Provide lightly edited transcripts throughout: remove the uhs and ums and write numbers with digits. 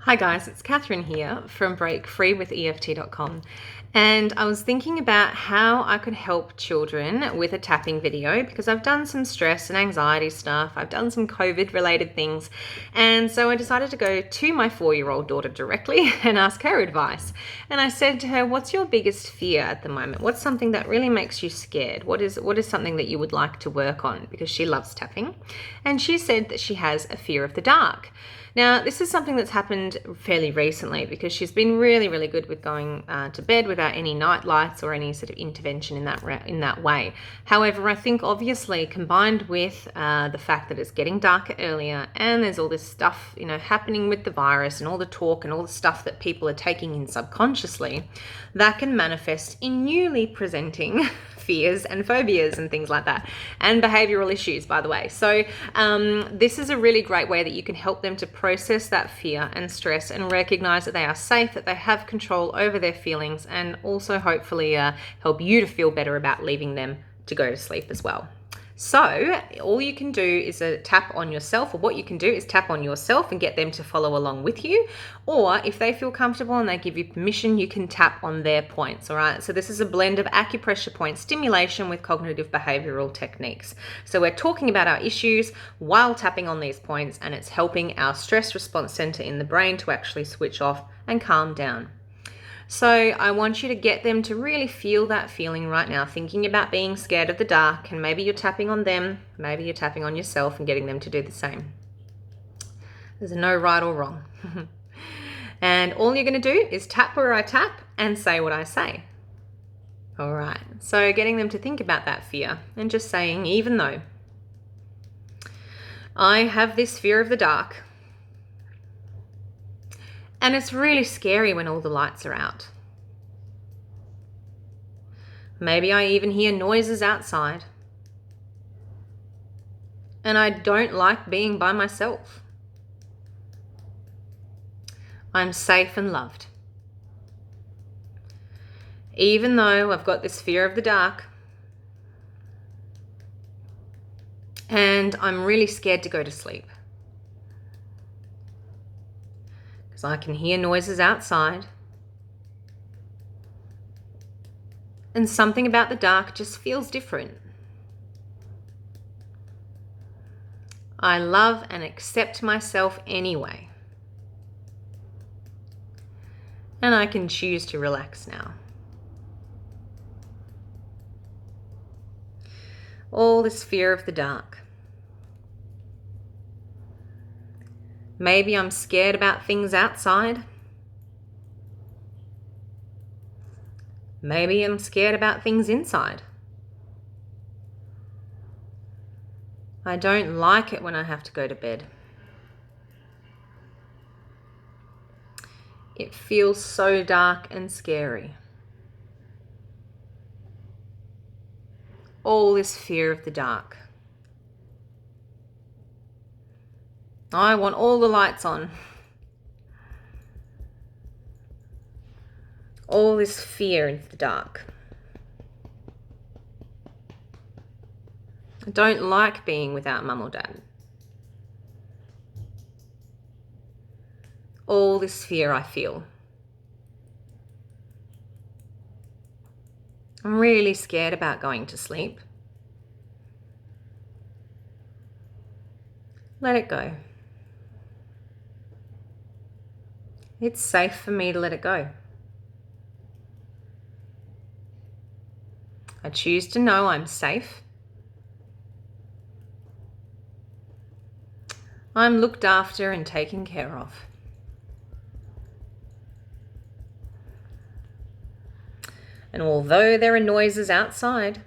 Hi guys, it's Catherine here from breakfreewitheft.com, and I was thinking about how I could help children with a tapping video because I've done some stress and anxiety stuff, I've done some COVID related things, and so I decided to go to my 4-year-old daughter directly and ask her advice. And I said to her, what's your biggest fear at the moment? What's something that really makes you scared? What is something that you would like to work on? Because she loves tapping. And she said that she has a fear of the dark. Now, this is something that's happened fairly recently because she's been really, really good with going to bed without any night lights or any sort of intervention in that way. However, I think obviously combined with the fact that it's getting darker earlier and there's all this stuff, happening with the virus and all the talk and all the stuff that people are taking in subconsciously, that can manifest in newly presenting fears and phobias and things like that, and behavioral issues, by the way. So this is a really great way that you can help them to process that fear and stress and recognize that they are safe, that they have control over their feelings, and also hopefully help you to feel better about leaving them to go to sleep as well. So all you can do is tap on yourself, or what you can do is tap on yourself and get them to follow along with you. Or if they feel comfortable and they give you permission, you can tap on their points, all right? So this is a blend of acupressure point stimulation with cognitive behavioral techniques. So we're talking about our issues while tapping on these points, and it's helping our stress response center in the brain to actually switch off and calm down. So I want you to get them to really feel that feeling right now, thinking about being scared of the dark, and maybe you're tapping on them, maybe you're tapping on yourself and getting them to do the same. There's no right or wrong. And all you're going to do is tap where I tap and say what I say. All right, so getting them to think about that fear and just saying, even though I have this fear of the dark, and it's really scary when all the lights are out. Maybe I even hear noises outside. And I don't like being by myself. I'm safe and loved. Even though I've got this fear of the dark, and I'm really scared to go to sleep. Because I can hear noises outside. And something about the dark just feels different. I love and accept myself anyway. And I can choose to relax now. All this fear of the dark. Maybe I'm scared about things outside. Maybe I'm scared about things inside. I don't like it when I have to go to bed. It feels so dark and scary. All this fear of the dark. I want all the lights on. All this fear of the dark. I don't like being without mum or dad. All this fear I feel. I'm really scared about going to sleep. Let it go. It's safe for me to let it go. I choose to know I'm safe. I'm looked after and taken care of. And although there are noises outside,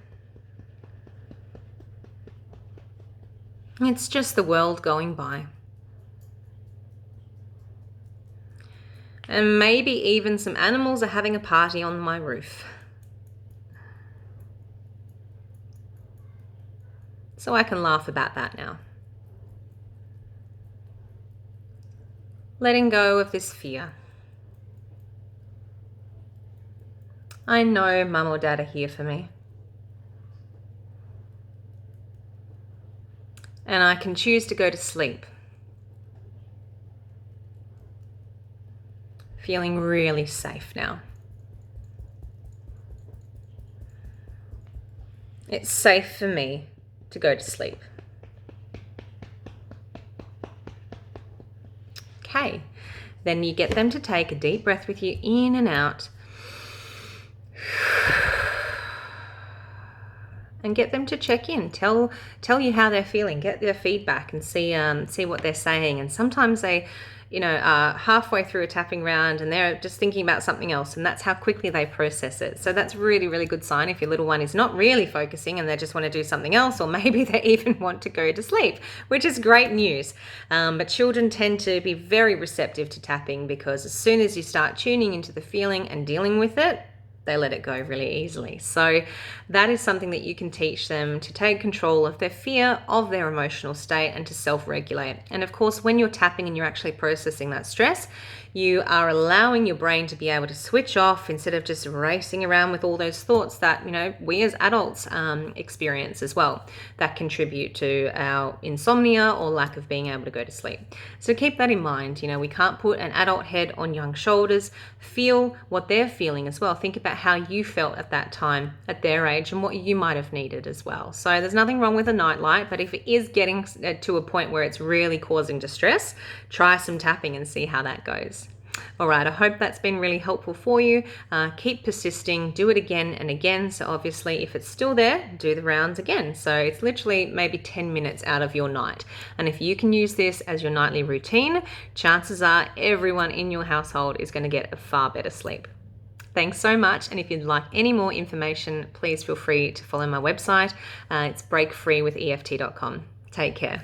it's just the world going by. And maybe even some animals are having a party on my roof. So I can laugh about that now. Letting go of this fear. I know mum or dad are here for me. And I can choose to go to sleep. Feeling really safe now. It's safe for me to go to sleep. Okay, then you get them to take a deep breath with you in and out. And get them to check in, tell you how they're feeling, get their feedback and see what they're saying. And sometimes they, are halfway through a tapping round and they're just thinking about something else, and that's how quickly they process it. So that's really, really good sign if your little one is not really focusing and they just want to do something else, or maybe they even want to go to sleep, which is great news. But children tend to be very receptive to tapping, because as soon as you start tuning into the feeling and dealing with it, they let it go really easily. So that is something that you can teach them, to take control of their fear, of their emotional state, and to self-regulate. And of course, when you're tapping and you're actually processing that stress, you are allowing your brain to be able to switch off instead of just racing around with all those thoughts that, we as adults experience as well, that contribute to our insomnia or lack of being able to go to sleep. So keep that in mind. We can't put an adult head on young shoulders. Feel what they're feeling as well. Think about how you felt at that time, at their age, and what you might have needed as well. So there's nothing wrong with a nightlight, but if it is getting to a point where it's really causing distress, try some tapping and see how that goes. All right, I hope that's been really helpful for you. Keep persisting, do it again and again. So obviously, if it's still there, do the rounds again. So it's literally maybe 10 minutes out of your night. And if you can use this as your nightly routine, chances are everyone in your household is going to get a far better sleep. Thanks so much. And if you'd like any more information, please feel free to follow my website. It's breakfreewitheft.com. Take care.